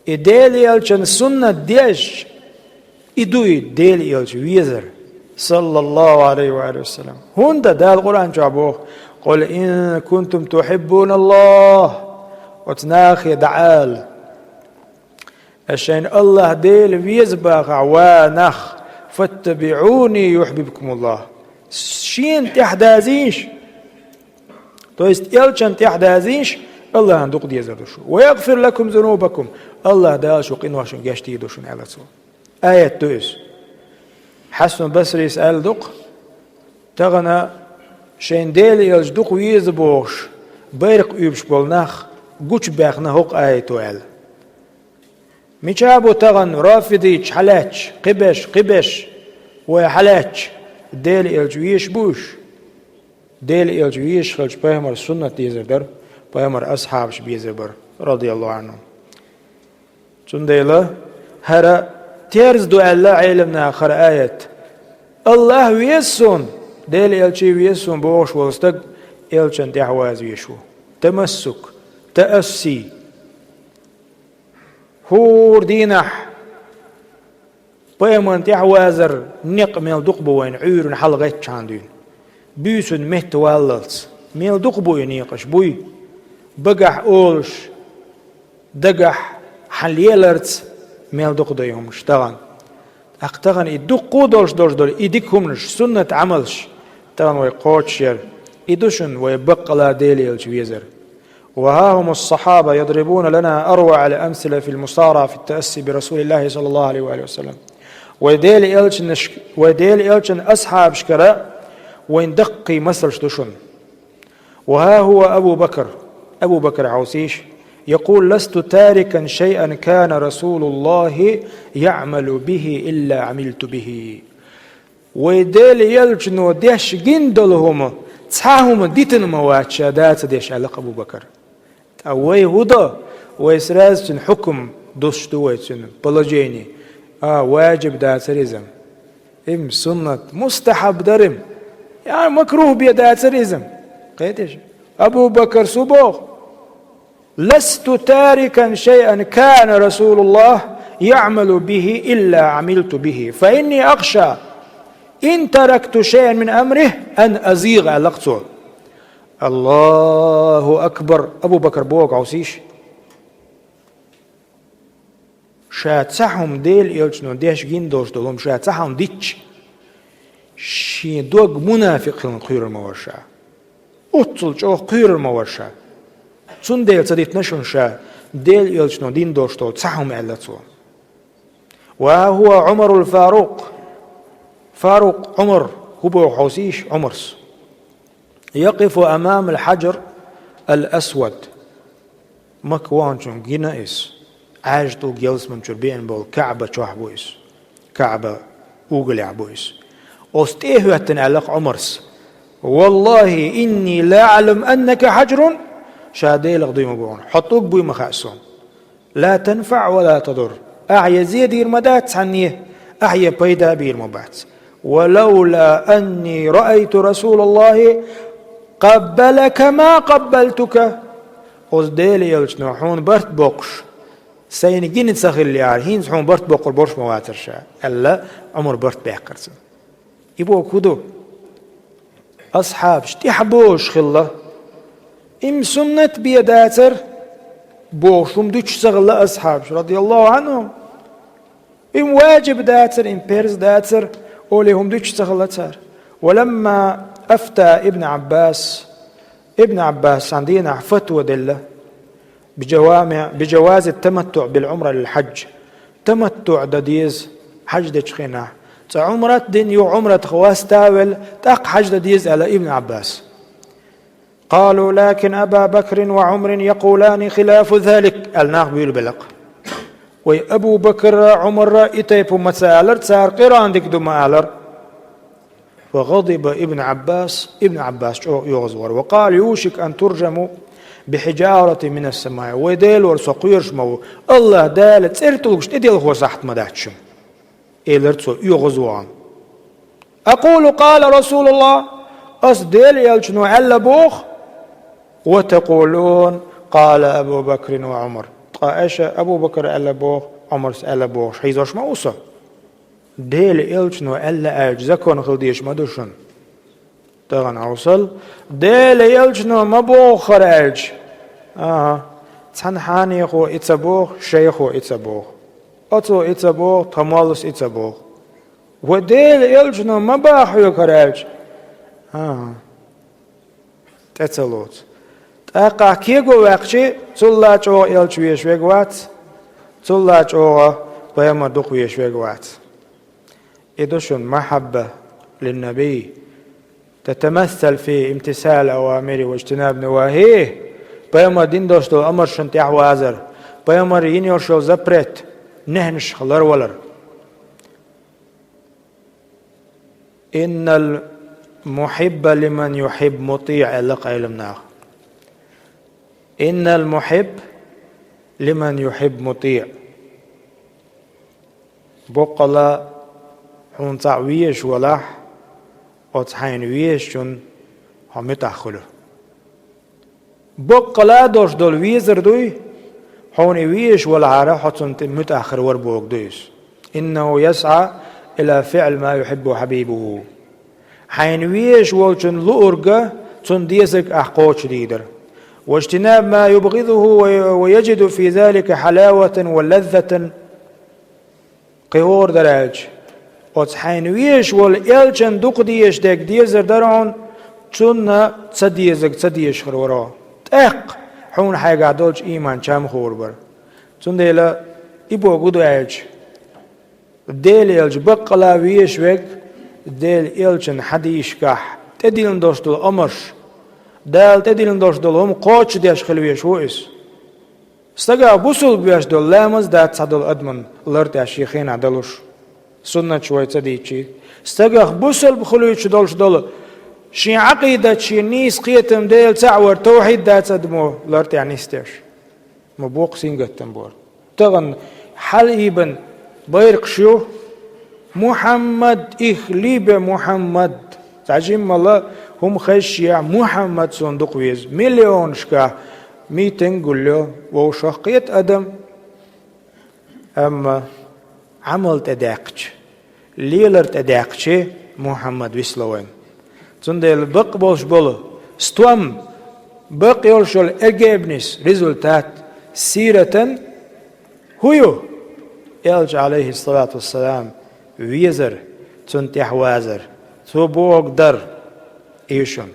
ديل يلشن سنة ديش إدوي ديل يلش ويزر صلى الله عليه وآله وسلم هندا دا القرآن جابوه قل إن كنتم تحبون الله وتناخي دعال عشان الله ديل ويزبغ عوانخ فاتبعوني يحببكم الله شين تحدازيش تويست يلشن تحدازيش الله عندك ديزردوشو ويغفر لكم ذنوبكم الله داشو قنواشن جاشتي دوشن على سو آية تويس حسن بصري يسأل دق تغنى شين ديل يلج دق ويزبوش بيرق يبش بولناخ قوش باخنا هوق آية توال ميشابو تغن رافضيش حلاتش قبش وحلاتش ديل يلج ويشبوش ديل يلج ويش خلش بيهمر سنة ديزردر بيهمر أصحابش بيزبر رضي الله عنهم تنديلا هرا تيرز دو الله علمنا آخر آية الله ويسون ديل يلشي ويسون بوش والستق يلشن تحواز ويشو تمسك تأسي هور دينح بيمن تحوازر نق ميل دقبوين عيرن حلقات شاندين بيسون مهت واللس ميل دقبوين يقش بوي بقح أولش دقح حليلرتس ميل دق ديهم اشتغن اقتغن يدق دولش دول يديكهمش سنة عملش تغن ويقوتشير يدوشن ويبقى ديليلش ويزر وها هم الصحابة يضربون لنا أروع الأمثلة في المصارعة في التأسي برسول الله صلى الله عليه وآله وسلم وديل إلشن أصحاب شكراء وين دقي مثل شتوشن وها هو أبو بكر عوسيش يقول لست تاركا شيئا كان رسول الله يعمل به إلا عملت به وديل يلجنو ديش جندلهم تساهم ديتن مواتشادات ديش على أبو بكر أوي هدا ويسرازن حكم دوشتويتن بلجيني واجب داتريزم إم سنة مستحب درم يعني مكروه بيداتريزم قيتش أبو بكر سبوغ لست تاركا شيئا كان رسول الله يعمل به إلا عملت به فإني أخشى إن تركت شيئا من أمره أن أزيغ علاقته الله أكبر أبو بكر بوق عوسيش شات سحهم ديل يلجنو ديش جندوش دولهم شات سحهم ديتش شي دوغ منافق خير الموشا أطل جو خير الموشا سون ديل صديق نشون شا ديل يلجنو دين دوشتو تسحهم علتو وهو عمر فاروق عمر هو حوسيش عمرس يقف أمام الحجر الأسود مكوانشون جنائس عاجتو جلس من شربين بول كعبة شوح بويس كعبة أوغلع بويس أستيهوة علق عمرس والله إني لا أعلم أنك حجر شادي لغضيم بون حطوك بوي مخاسون لا تنفع ولا تضر أعيا زيد يرمدات عنيه أعيا بيدا بيرمبات ولولا أني رأيت رسول الله قبلك ما قبلتك أصديلي يلجنوحون برت بوقش سينجين تسخل ليار هين حون برت بقر برش مواتر شا ألا عمر برت بيقرسن يبو كودو أصحاب شتي حبوش خلا إم سنة بيداتر بوشم دوش سغل أصحاب رضي الله عنهم إم واجب داتر إم بيرز داتر أوليهم دوش سغلتر. ولما أفتى ابن عباس عندنا فتوى دلة بجواز التمتع بالعمرة للحج. تمتع دديز حج دشخينا عمرة دين يو عمرة خواس تاول تاق حج دديز على ابن عباس. قالوا لكن أبا بكر وعمر يقولان خلاف ذلك الناق بيلبلق وي أبو بكر عمر إتيبو مسالر تسار قيران ديك دو مالر. فغضب ابن عباس يغزور وقال يوشك أن ترجموا بحجارة من السماء وديل ورسقيرش مو الله دالت سيرتلوش تديل هو صحت مداتشم إيلرتسو يغزوان. أقول قال رسول الله أصديل يلشنو علا بوخ وتقولون قال أبو بكر وعمر. قائشة أبو بكر ألا بوخ عمر ألا بوخ حيزوش موسى ديل إلشنو ألا أجزكون خلديش مدوشن تغن عوصل ديل إلشنو مبوخ خرج تنحاني يخو إتسابوخ شيخو إتسابوخ أتو إتسابوخ تمالس إتسابوخ وديل إلشنو مباح يخرج تتلوت تاقا كيغو وقشي تلاج أو إلشويش ويقوات تلاج أو بيما دقويش ويقوات. إدوشن محبة للنبي تتمثل في امتثال أوامره واجتناب نواهيه بيما دين دوشتو أمر شنت يحوازر بيما رين يرشو زبرت نهنش خلر ولر. إن المحب لمن يحب مطيع لقى علمناه. إن المحب لمن يحب مطيع بقلا حون تعويش ولاح وتحين ويشون هم يتأخلوا بقلا دوش دول ويزر دوي حون ويش والعارة حتون متأخر وربوك دويس. إنه يسعى إلى فعل ما يحبه حبيبه حين ويش والشون لؤرقة تون ديسك أحقوش ليدر واجتناب ما يبغضه ويجد في ذلك حلاوة ولذة قيور دراج وتحين ويش والإلشن دوق ديش ديك ديزر درعون تشونا تصديش خرورا تاق حون حاجة دولش إيمان شام خوربر تون ديلا إبو قدو عيج ديل إلش بقلا ويش ويك ديل إلشن حديش كح تديلن دوشتو أمرش دال تديلن دوشتو هم قوش ديش خلويش ويس استقا بوصل بيش دول لامز دات صدول أدمن لرت عشيخين عدلوش سنة شوية تديتشي استقا بوصل بخلويش دول شي عقيدة شي نيس قيتم ديل تعور توحيد دات أدمو لرت يعني استيش مبوق سينغت تنبور تغن حل إيبن بيرق شو محمد إخليب محمد تعجيم الله هم خشيع محمد صندوق ويز مليون شكا ميتين قلو وشقيت أدم أما عمل تداقش ليلر تداقش محمد ويسلوين تندل بق بوش بولو ستوام بق يرشل أجابنس ريزولتات سيرة هيو يلج عليه الصلاة والسلام ويزر تنتح وازر ثبوك در إيشون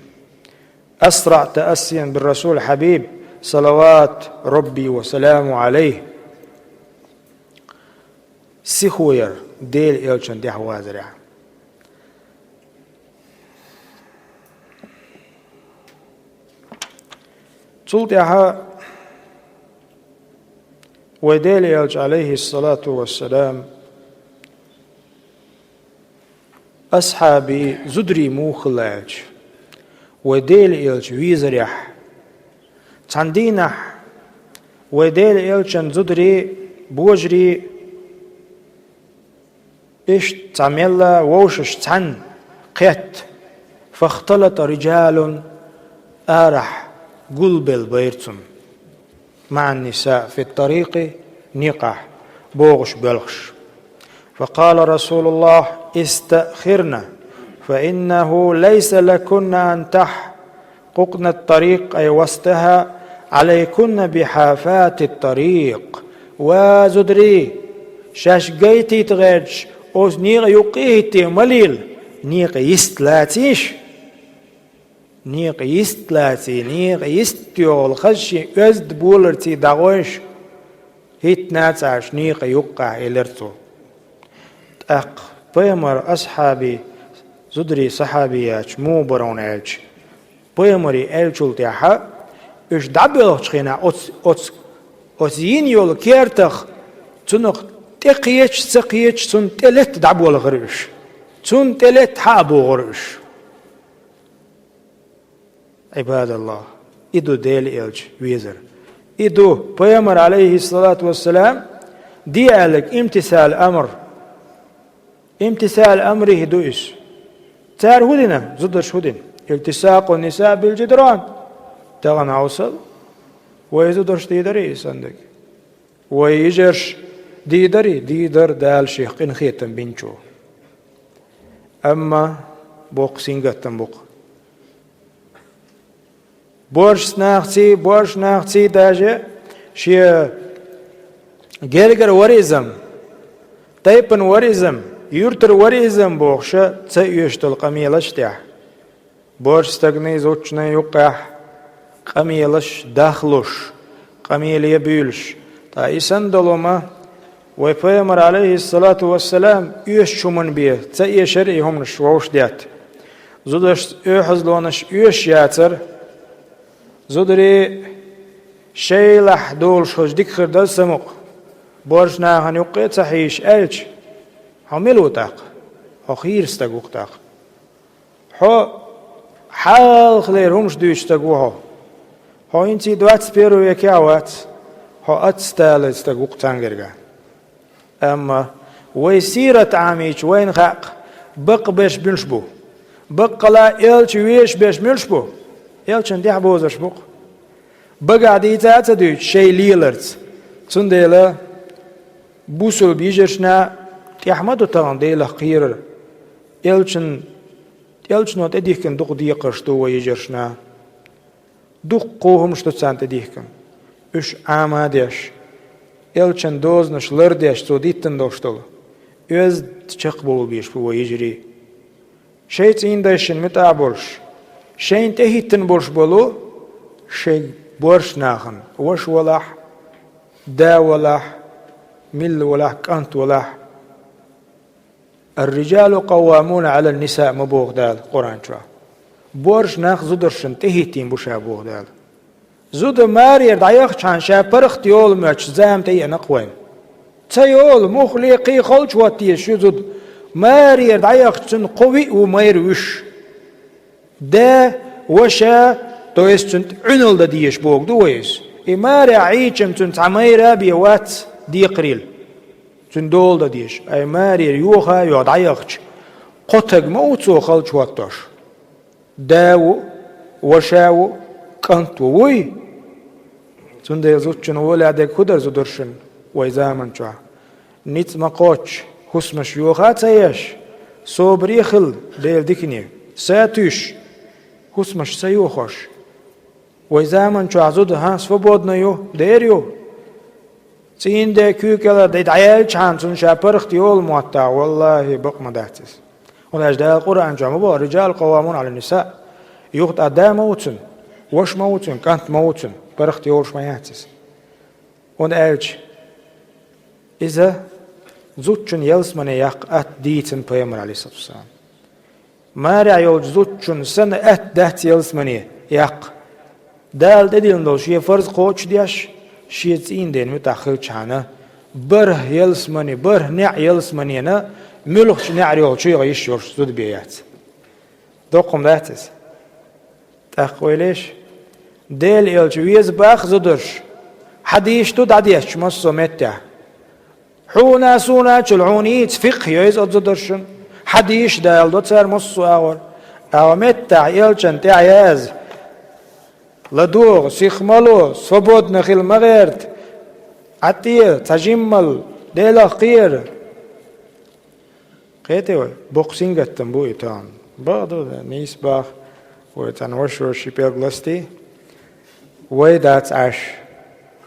أسرع تأسيا بالرسول حبيب صلوات ربي وسلام عليه سيخوير ديل إيلشن دي حوازر تلتها وديل إيلش عليه الصلاة والسلام أصحابي زدري موخلاج وديل إيلش ويزريح تندينح وديل إيلشن زدري بوجري إيش تعمل ووشش تن قيت فاختلط رجال آرح قلب البيرتم مع النساء في الطريق نيقح بوغش بلغش. فقال رسول الله استأخرنا فإنه ليس لكن أن تحققن الطريق أي وسطها عليكن بحافات الطريق وزدري شاش جيتي تغيرش أوز نيغ يقيتي مليل نيغ يستلاتيش نيغ يستلاتي نيغ يستيول خشي أزد بولرتي داغوش هيت ناتعش نيغ يقع إلرتو أق بيمر أصحابي زدري صحابيات مو برون ألج بيمري ألجول تيحا إش دابلوش خينا أوز ينيول كيرتخ تنق تقيتش سقيتش تن تلت دعبول غرش تن تلت حابو غرش. عباد الله إدو ديل إلج ويزر إدو بيامر عليه الصلاة والسلام ديالك امتثال أمره دوئس تار هدنا زدرش هدن التساق النساء بالجدران تغن عوصل ويزدرش ديدريس عندك ويجرش ديدر دال شيخ إن خيتم بنشو أما بوق سينغتم بوق بورش ناختي داجة شي جيرجر وريزم تايبن وريزم يورتر وريزم بوخشة تسيوشت القميلش تاح بورش استغني زوجنا يقح قميلش داخلوش قميل يبيلش تايسن دلوما ويبيمر عليه الصلاة والسلام يوش شمن بيه تسيي شرعهم نشوش ديات زودش يحزلونش يوش ياتر زودري شيلح دول شوش ديك خردل سمق بورش ناهن يقيت صحيش ألج هميلو تاق أخير استقوق تاق حو حال خلير همش دوش تقوها هو انتي دوات سبيرو يكاوات هو أتستال استقوق تانجرغا أما ويسيرة عاميش وين خاق بق بيش بنشبو بق لا إلش ويش بيش ملشبو إلش انديح بوزش بق بقى ديتا تدوش شي ليلرت تنديلا بوسل بيجرشنا تحمدو تغن ديلا خير إلشن نوت اديكن دوق ديقرشتو ويجرشنا دوق قوهم شتو تسانت اديكن اش آماديش إلشن دوزنش لرديش تو ديتن دوشتل öz تشقبول بيش بو يجري شيت إندشن متابورش شين تهيتن بورش بولو شي بورش ناخن وش ولاح دا ولاح مل ولاح كانت ولاح الرجال قوامون على النساء مبوغ دال قرآن شو بورش ناخ زودرشن تهيتين بوشا بوغ دال زود مارير دايخ چان شا پرخت يول مچ زام تي نقوين تيول مخلقي خلچ واتي شو زود مارير دايخ چن قوي ومير وش دا وشا تو است عنل دا ديش بوغ دويس اي ماري عيچم چن عميرا بيوات دي قريل چن دول دا ديش اي مارير يوخا يو دايخ قطق موتو خلچ واتش داو وشاو كنت ووي تندي زوجن ولا دك خدر زدرشن ويزامن شو نيت مقوش حسم شيوخات سيش صبريخل ديل ديكني ساتوش حسمش سيوخش ويزامن شو عزود ها سفبودنا يو ديريو تين ده كوكلا ديت عيال شانسون شابرخت يول موتا والله بق مداتس ولاش ده القرآن جامو رجال قوامون على النساء يوخت أدام موتن وش موتن كانت موتن برخت يورش مياتس ونألج إذا زوجن يلسمن يق ديتن بيامر عليه الصلاة والسلام ما رأيوج زوجن سنة دهت يلسمن يق دال ددين دول شيء فرض قوش دياش شيء تين دين متأخر شانا بره يلسمن بره نع يلسمنينا ملخش نعريو شيء غيش يورش زود بيات دوقم دهتس تأخويلش ديل إلجويز باخ زدرش حديش تود عديش مصو متع حونا سونا تلعونيت فقه يويز أتزدرشن حديش دال دوتر مصو أور أو متع إلجن تعياز لدوغ سيخمالو صبود نخيل مغيرت عتيه تجمل ديلا خير قيتي بوكسينغ التنبوي تان بعض نيس باخ وتنورشور شيبيل غلستي وي دات اش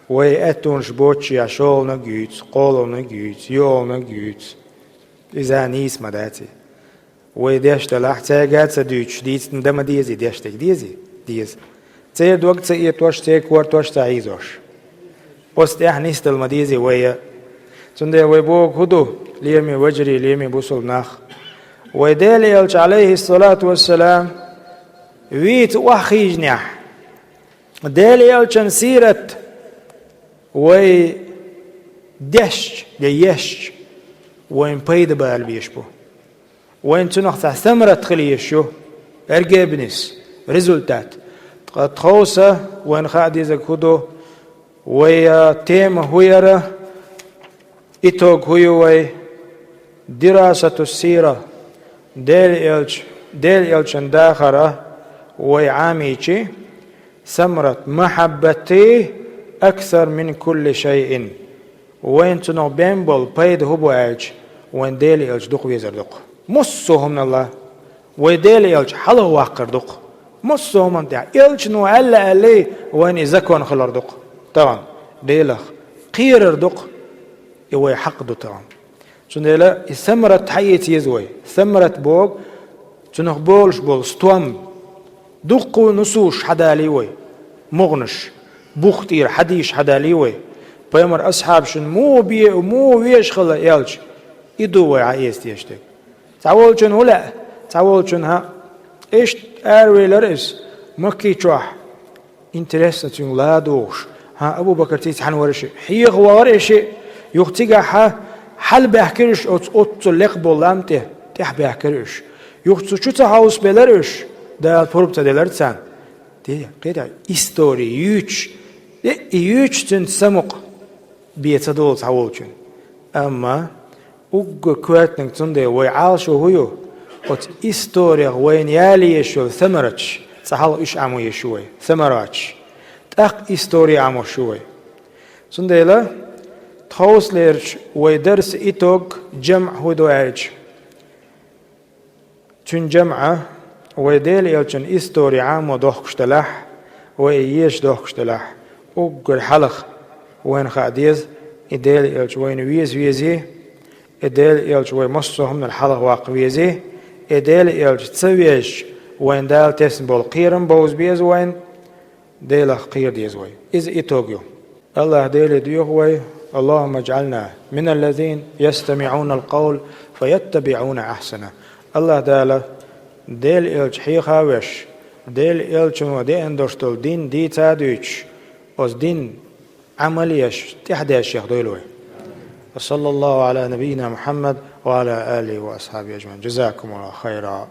وي اتونش بوتشي اشولنا جوتس قولنا جوتس يولنا جوتس إذا نيس مداتي وي ديشت لاحتاجات سدوتش ديت ندم ديزي ديشتك ديز تير وقت سيتوش تيكور توش تعيزوش بوست احنيست المديزي ويا سندي ويبوك هدو ليرمي وجري ليرمي بوصل ناخ ويدالي يلش عليه الصلاة والسلام ويت وخيجنح دالي يلشن سيرة وي دش ديش وين بيد بال بيشبو وين تنخ ثمرة خليشو ارجبنس ريزولتات تخوصة وين خادي زكودو ويا تيم هويرة إتوغ هوي دراسة السيرة ديل إلشن داخرة ويعاميشي ثمرة محبتي أكثر من كل شيء وين تنو بينبول بيد هبو ألش وين ديل إلش دق ويزر دق مصوهم من الله ويديل إلش حلو واقر دق مصوهم من دع إلش نو ألا ألي وين إزاكوان خلر دق طبعا ديلخ قير دق يوي حق دو طبعا شنديلا ثمرة حياتي يزوي ثمرة بوغ تنخ بولش بول ستوام دق نسوش حدالي وي مغنش بوختير حديش حدالي وي بيمر أصحاب شن مو ويش خلا يالش يدو وي عايز تيشتك تعول شن ولا تعول شن ها إيش أروي لرئيس مكي تروح إنترسة لا دوش ها أبو بكر تيتحن ورشي حيغ ورشي يختيجا حل بحكرش أوت لقبول لامته تح بحكرش يختو شو تهاوس بلرش ده البروبتا دلرتسان دي كده إستوري يوش تن سمق بيتدول تعولشن أما أوج كواتنك تندي ويعالشو هيو أوت إستوري وين يالي يشو ثمرتش سهل إيش عمو يشوي ثمراتش تأخ إستوري عمو شوي تندي لا تخوص ليرش ويدرس إتوك جمع هدو عيج تن جمعة ويديل يلشن إستوري عامو دوخشتلح وييش دوخشتلح وقر حلق وين خاديز إديل يلش وين ويزي إديل يلش وين مصوهم من الحلق واقويزي إديل يلش تسويش وين دال تسن بول قيرن بوز بيز وين ديل قير ديز وين إز إتوغيو الله ديل ديوه وين اللهم اجعلنا من الذين يستمعون القول فيتبعون أحسنه الله داله ديل إلش حيخا وش ديل إلش ودي اندرستول دين دي تادوش أز دين عمليش تحديش يخدويلوه وصلى الله على نبينا محمد وعلى آله وأصحابه أجمعين جزاكم الله خيرا.